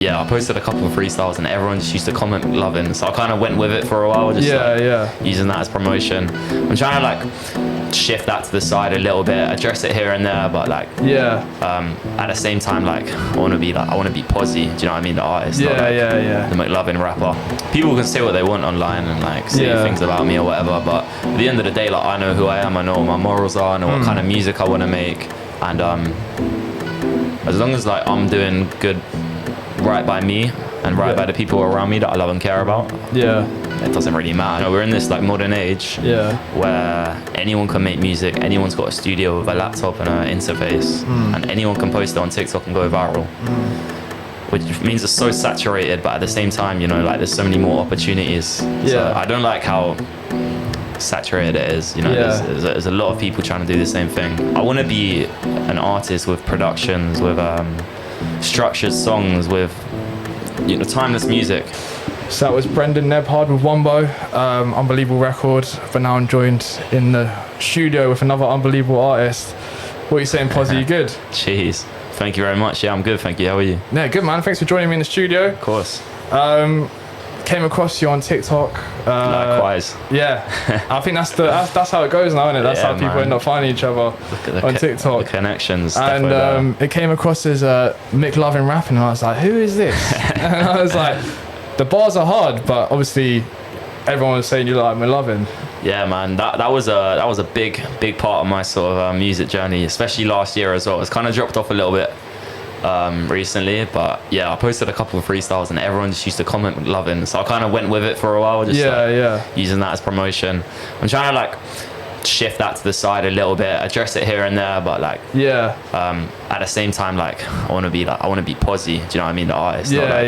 Yeah, I posted a couple of freestyles and everyone just used to comment McLovin, so I kind of went with it for a while, just using that as promotion. I'm trying to like shift that to the side a little bit, address it here and there, but like at the same time, like I want to be Pozzy, do you know what I mean, the artist, not like the McLovin rapper. People can say what they want online and like say things about me or whatever, but at the end of the day, like I know who I am, I know what my morals are, I know what kind of music I want to make, and as long as like I'm doing good right by me and right by the people around me that I love and care about, it doesn't really matter. You know, we're in this like modern age where anyone can make music, anyone's got a studio with a laptop and an interface, and anyone can post it on TikTok and go viral, which means it's so saturated, but at the same time, you know, like there's so many more opportunities. So I don't like how saturated it is, you know. There's a lot of people trying to do the same thing. I want to be an artist with productions, with structured songs, with, you know, timeless music. So that was Brendan Nebhard with Wombo, unbelievable record, but now I'm joined in the studio with another unbelievable artist. What are you saying, Pozzy? You good? Jeez, thank you very much. Yeah, I'm good, thank you. How are you? Yeah, good man, thanks for joining me in the studio. Of course. Came across you on TikTok. Likewise. Yeah, I think that's how it goes now, isn't it? That's how people end up finding each other on TikTok. The connections. And it came across as McLovin rapping, and I was like, who is this? And I was like, the bars are hard, but obviously everyone was saying you look like McLovin. Yeah, man, that was a big part of my sort of music journey, especially last year as well. It's kind of dropped off a little bit recently, but yeah, I posted a couple of freestyles and everyone just used to comment McLovin, so I kind of went with it for a while, just using that as promotion. I'm trying to like shift that to the side a little bit, address it here and there, but like at the same time, like I want to be Pozzy, do you know what I mean, the artist, not like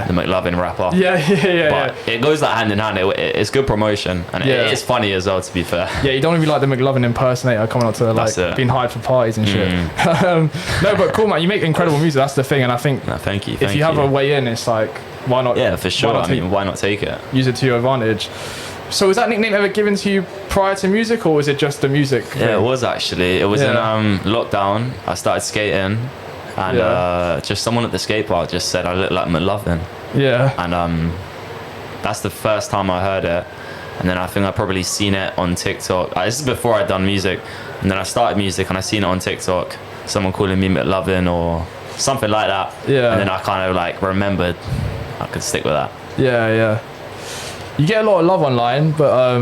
the McLovin rapper. But it goes like hand in hand. It's good promotion, and it is funny as well, to be fair. Yeah, you don't want to be like the McLovin impersonator coming up to like being hired for parties and shit. No, but cool, man, you make incredible music, that's the thing. And I think thank you. If you have a way in, it's like, why not? Yeah, for sure. Why not take it? Use it to your advantage. So was that nickname ever given to you prior to music, or was it just the music thing? Yeah, it was actually. It was in lockdown. I started skating, and just someone at the skate park just said I look like McLovin. Yeah. And that's the first time I heard it. And then I think I probably seen it on TikTok. This is before I'd done music. And then I started music and I seen it on TikTok. Someone calling me McLovin or something like that. Yeah. And then I kind of like remembered I could stick with that. Yeah. You get a lot of love online, but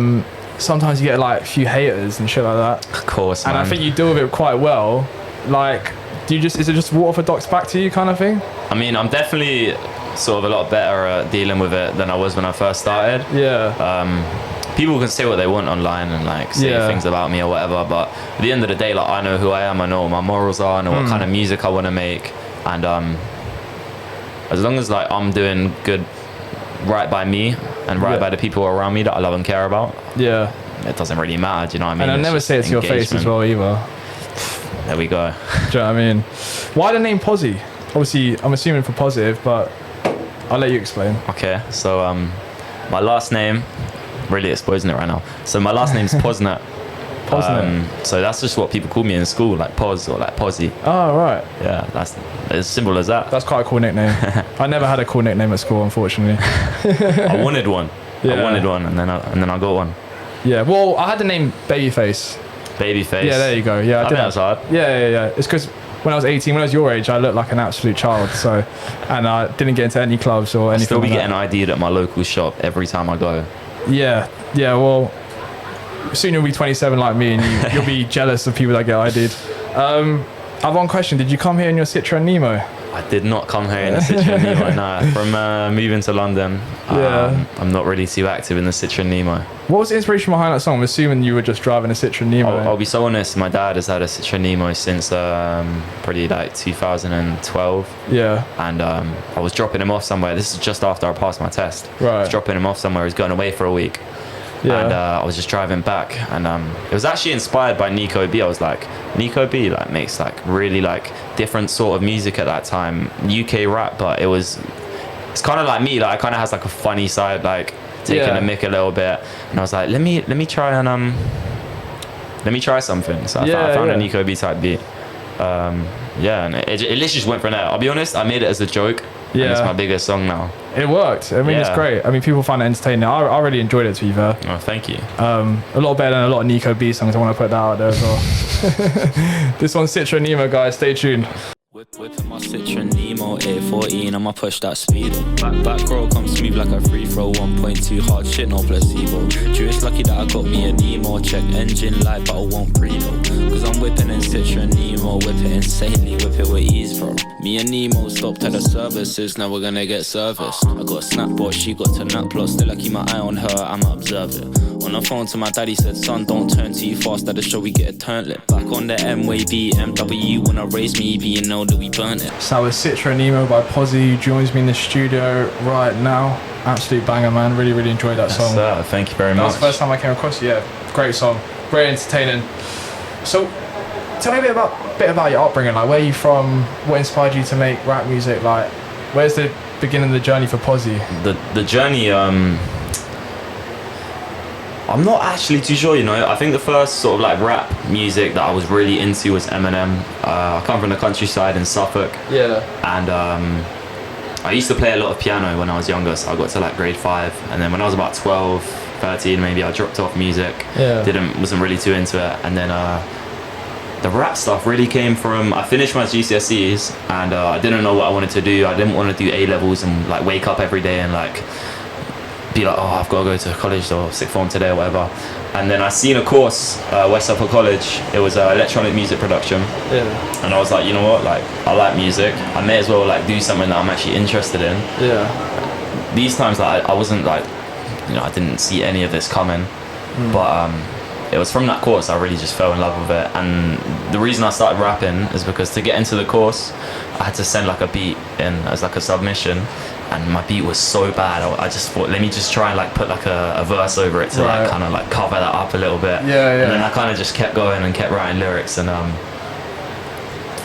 sometimes you get like a few haters and shit like that. Of course, man. And I think you deal with it quite well. Like, is it just water for ducks back to you kind of thing? I mean, I'm definitely sort of a lot better at dealing with it than I was when I first started. Yeah. People can say what they want online and like say things about me or whatever, but at the end of the day, like I know who I am, I know what my morals are, I know what kind of music I want to make, and as long as like I'm doing good right by me and right by the people around me that I love and care about, it doesn't really matter, do you know what I mean? And I never say it to your face as well either. There we go. Do you know what I mean? Why the name Pozzy? Obviously I'm assuming for positive, but I'll let you explain. Okay, so my last name, really exposing it right now, so my last name's Poznet. So that's just what people call me in school, like Poz or like Pozzy. Oh, right. Yeah, that's as simple as that. That's quite a cool nickname. I never had a cool nickname at school, unfortunately. I wanted one. And then I got one. Yeah, well, I had the name Babyface. Babyface. Yeah, there you go. Yeah, I think that's hard. Yeah. It's because when I was 18, when I was your age, I looked like an absolute child. So, and I didn't get into any clubs or anything. Still be getting ID'd at my local shop every time I go. Yeah. Well, soon you'll be 27 like me, and you'll be jealous of people that get ID'd. I have one question. Did you come here in your Citroen Nemo? I did not come here in the Citroen Nemo, no. From moving to London, I'm not really too active in the Citroen Nemo. What was the inspiration behind that song? I'm assuming you were just driving a Citroen Nemo. I'll be so honest, my dad has had a Citroen Nemo since probably like 2012. Yeah. And I was dropping him off somewhere. This is just after I passed my test. Right. I was dropping him off somewhere. He's going away for a week. Yeah. And I was just driving back, and it was actually inspired by Nico B. I was like, Nico B like makes like really like different sort of music at that time, UK rap, but it's kind of like me, like it kind of has like a funny side, like taking the mic a little bit, and I was like, let me try and let me try something. So I found a Nico B type beat. And it literally just went from there. I'll be honest, I made it as a joke. And it's my biggest song now. It worked. I mean, it's great. I mean, people find it entertaining. I really enjoyed it, to be fair. Oh, thank you. A lot better than a lot of Nico B songs. I want to put that out there as well. This one's Citra Nemo, guys. Stay tuned. Whipping my Citra Nemo 814, I'ma push that speed. Back row comes smooth like a free throw, 1.2 hard shit, no placebo. It's lucky that I got me a Nemo. Check engine light, but I won't preload. Cause I'm whipping in Citra Nemo, whip it insanely, whip it with ease, bro. Me and Nemo stopped at the services, now we're gonna get serviced. I got a snapbot, she got to nap plus, still I keep my eye on her, I'ma observe it. On the phone to my daddy, said, son, don't turn too fast, at the show we get a turntlet. Back on the M-Way BMW, when I raised me, you know that we burnt it. So with Citra Nemo by Pozzy, who joins me in the studio right now. Absolute banger, man. Really, really enjoyed that song. Thank you very much. That was the first time I came across it. Yeah, great song. Very entertaining. So, tell me a bit about your upbringing. Like, where are you from? What inspired you to make rap music? Like, where's the beginning of the journey for Pozzy? The journey, I'm not actually too sure, you know. I think the first sort of like rap music that I was really into was Eminem. I come from the countryside in Suffolk. Yeah. And I used to play a lot of piano when I was younger, so I got to like grade 5. And then when I was about 12, 13 maybe, I dropped off music. Yeah. Wasn't really too into it. And then the rap stuff really came from, I finished my GCSEs and I didn't know what I wanted to do. I didn't want to do A-levels and like wake up every day and like be like, oh, I've got to go to college or sixth form today or whatever. And then I seen a course, West Suffolk College. It was electronic music production. Yeah. And I was like, you know what, like I like music. I may as well like do something that I'm actually interested in. Yeah. These times like, I wasn't like, you know, I didn't see any of this coming. But it was from that course I really just fell in love with it. And the reason I started rapping is because to get into the course, I had to send like a beat in as like a submission. And my beat was so bad, I just thought, let me just try and like put like a verse over it to like kind of like cover that up a little bit. Yeah. And then I kind of just kept going and kept writing lyrics and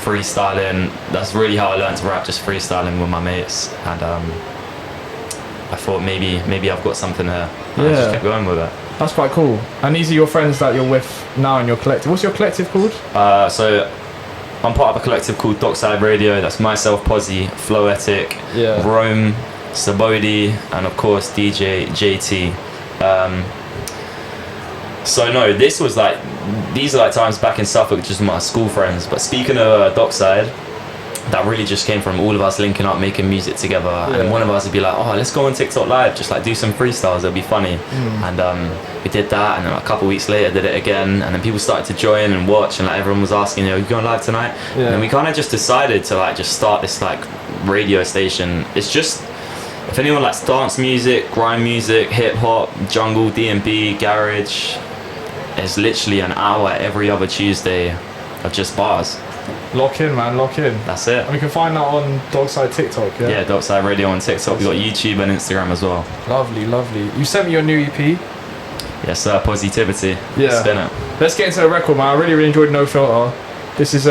freestyling. That's really how I learned to rap, just freestyling with my mates. And I thought maybe I've got something there. And I just kept going with it. That's quite cool. And these are your friends that you're with now in your collective. What's your collective called? So I'm part of a collective called Dockside Radio. That's myself, Pozzy, Floetic, Rome, Sabodi, and of course DJ JT. So no, this was like, these are like times back in Suffolk, just my school friends. But speaking of Dockside, that really just came from all of us linking up, making music together. And one of us would be like, oh, let's go on TikTok live, just like do some freestyles, it'll be funny. And we did that, and then a couple of weeks later did it again, and then people started to join and watch, and like everyone was asking, you know, you going live tonight? And then we kind of just decided to like just start this like radio station. It's just, if anyone likes dance music, grime music, hip hop, jungle, D&B, garage, it's literally an hour every other Tuesday of just bars. Lock in, man, lock in. That's it. And we can find that on Dockside TikTok, yeah? Yeah, Dockside Radio on TikTok. We've got YouTube and Instagram as well. Lovely, lovely. You sent me your new EP. Yes, sir, Pozzytivity. Yeah. Spin it. Let's get into the record, man. I really, really enjoyed No Filter. This is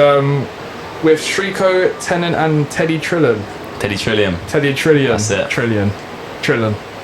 with Shriko, Tennant and Teddy Trillion. Teddy Trillion. Teddy Trillion. That's it. Trillion.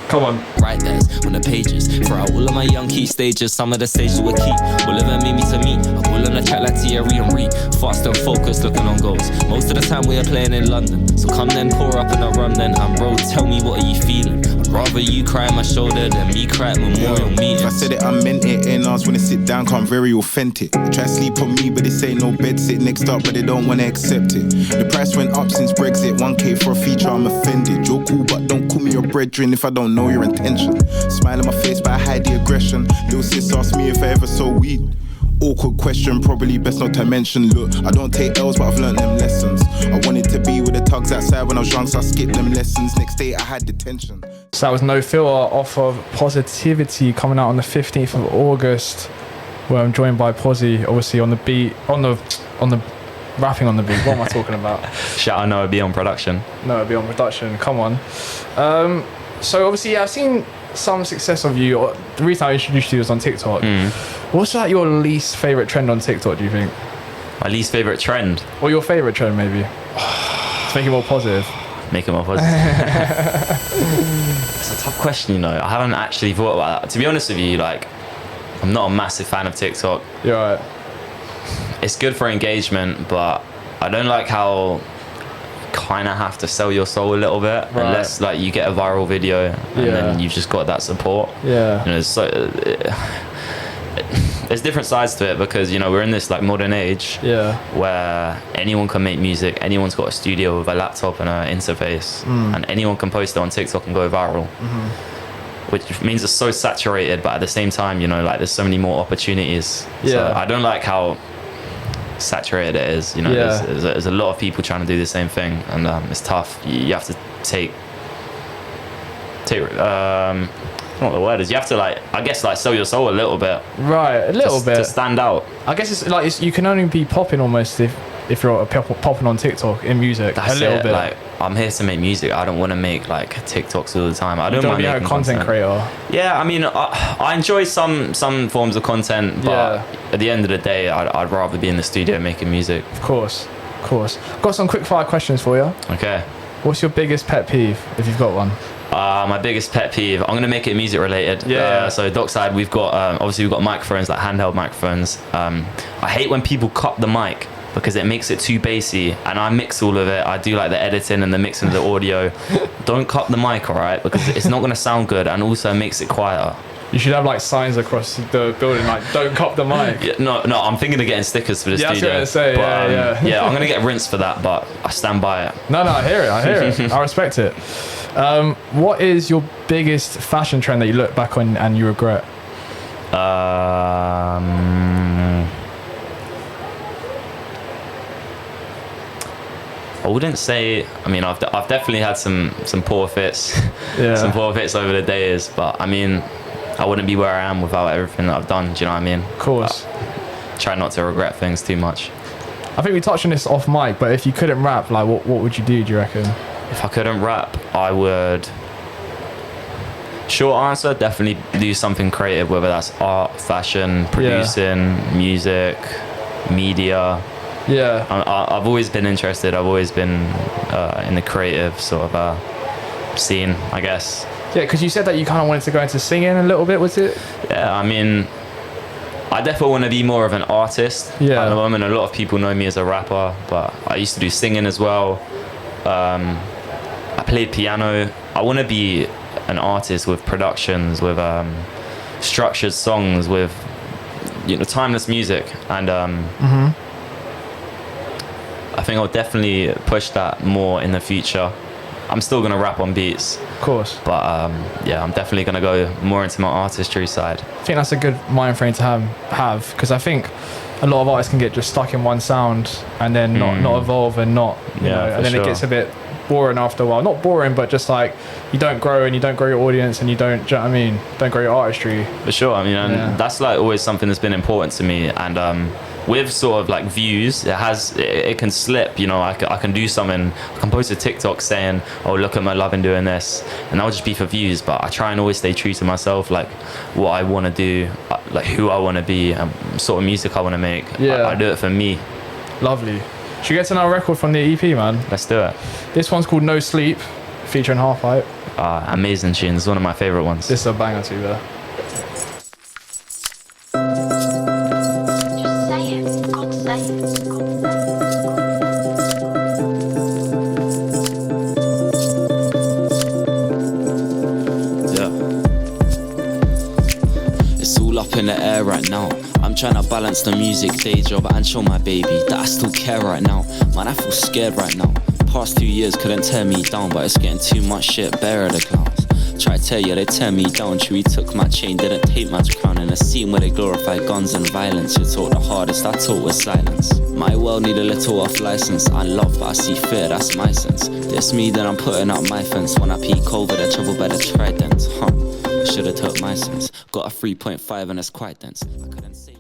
Come on. Right there's on the pages. Throughout all of my young key stages, some of the stages were key. All of them made me to meet. I pull on the track like Thierry and Ree. Fast and focused, looking on goals. Most of the time we are playing in London. So come then, pour up in a run then. And bro, tell me what are you feeling? I'd rather you cry on my shoulder than me cry at memorial meetings. If I said it, I meant it. And I was when to sit down, come very authentic. They try to sleep on me, but they say no bed. Sit next up, but they don't want to accept it. The price went up since Brexit. 1K for a feature, I'm offended. You're cool, but don't call me your brethren if I don't know your intention. Smile in my face, but I hide the aggression. Little sis asked me if I ever saw weed. Awkward question, probably best not to mention. Look, I don't take L's, but I've learned them lessons. I wanted to be with the tugs outside when I was young, so I skipped them lessons. Next day, I had detention. So that was No Filter off of Pozzytivity, coming out on the 15th of August, where I'm joined by Pozzy, obviously on the beat, on the rapping on the beat. What am I talking about? Shout out Noah B on production. Noah B on production, come on. So obviously, yeah, I've seen some success of you. The reason I introduced you was on TikTok. What's like your least favourite trend on TikTok, do you think? My least favourite trend? Or your favourite trend, maybe? Let's make it more positive. Make it more positive. It's a tough question, you know. I haven't actually thought about that. To be honest with you, like, I'm not a massive fan of TikTok. You're right. It's good for engagement, but I don't like how kind of have to sell your soul a little bit, unless like you get a viral video and then you've just got that support. Yeah. You know, so there's different sides to it, because you know we're in this like modern age where anyone can make music, anyone's got a studio with a laptop and an interface, and anyone can post it on TikTok and go viral, which means it's so saturated, but at the same time, you know, like there's so many more opportunities. So I don't like how saturated it is, you know. There's a lot of people trying to do the same thing, and it's tough. You have to take I don't know what the word is. You have to like, I guess, like sell your soul a little bit. Right, a little bit to stand out. I guess it's like you can only be popping almost if you're popping on TikTok in music. That's a little bit. Like, I'm here to make music. I don't want to make like TikToks all the time. I don't mind be making a content creator. Yeah, I mean, I enjoy some forms of content, but at the end of the day, I'd rather be in the studio making music. Of course. Got some quick fire questions for you. Okay. What's your biggest pet peeve, if you've got one? My biggest pet peeve, I'm gonna make it music related. So Dockside, we've got obviously we've got microphones, like handheld microphones. I hate when people cut the mic because it makes it too bassy, and I mix all of it. I do like the editing and the mixing of the audio. Don't cut the mic, alright? Because it's not gonna sound good, and also makes it quieter. You should have like signs across the building, like "Don't cop the mic." No, I'm thinking of getting stickers for the studio. I was gonna say, yeah, I'm gonna get rinsed for that, but I stand by it. No, I hear it. I respect it. What is your biggest fashion trend that you look back on and you regret? I wouldn't say. I mean, I've definitely had some poor fits, some poor fits over the days. But I mean, I wouldn't be where I am without everything that I've done. Do you know what I mean? Of course. Try not to regret things too much. I think we touched on this off mic, but if you couldn't rap, like what would you do? Do you reckon? If I couldn't rap, I would. Short answer, definitely do something creative, whether that's art, fashion, producing, music, media. Yeah. I've always been interested. I've always been in the creative sort of scene, I guess. Yeah, because you said that you kind of wanted to go into singing a little bit, was it? Yeah, I mean, I definitely want to be more of an artist. Yeah. At the moment, a lot of people know me as a rapper, but I used to do singing as well. I played piano. I want to be an artist with productions, with structured songs, with timeless music, and I think I'll definitely push that more in the future. I'm still gonna rap on beats, of course, but I'm definitely gonna go more into my artistry side. I think that's a good mind frame to have because I think a lot of artists can get just stuck in one sound and then not evolve and not and then it gets a bit boring after a while. Not boring, but just like you don't grow and you don't grow your audience and you don't, do you know what I mean? Don't grow your artistry. For sure. I mean, and that's like always something that's been important to me. And with sort of like views, it can slip. I can do something. I can post a TikTok saying, "Oh, look at McLovin doing this," and that'll just be for views. But I try and always stay true to myself, like what I want to do, like who I want to be, and sort of music I want to make. Yeah, I do it for me. Lovely. Should we get to our record from the EP, man? Let's do it. This one's called No Sleep, featuring Half Pipe. Amazing tune. It's one of my favorite ones. This is a banger too, there. It's all up in the air right now. I'm trying to balance the music, day job, and show my baby that I still care right now. Man, I feel scared right now. Past 2 years couldn't tear me down, but it's getting too much shit, bear of the clowns. Try to tell you they tear me down. Chewy took my chain, didn't take my crown. In a scene where they glorify guns and violence, you taught the hardest, I taught was silence. My world need a little off license. I love, but I see fear, that's my sense. This me, then I'm putting up my fence. When I peek over, the trouble better trident. Should've took my sense. Got a 3.5 and it's quite dense. I couldn't say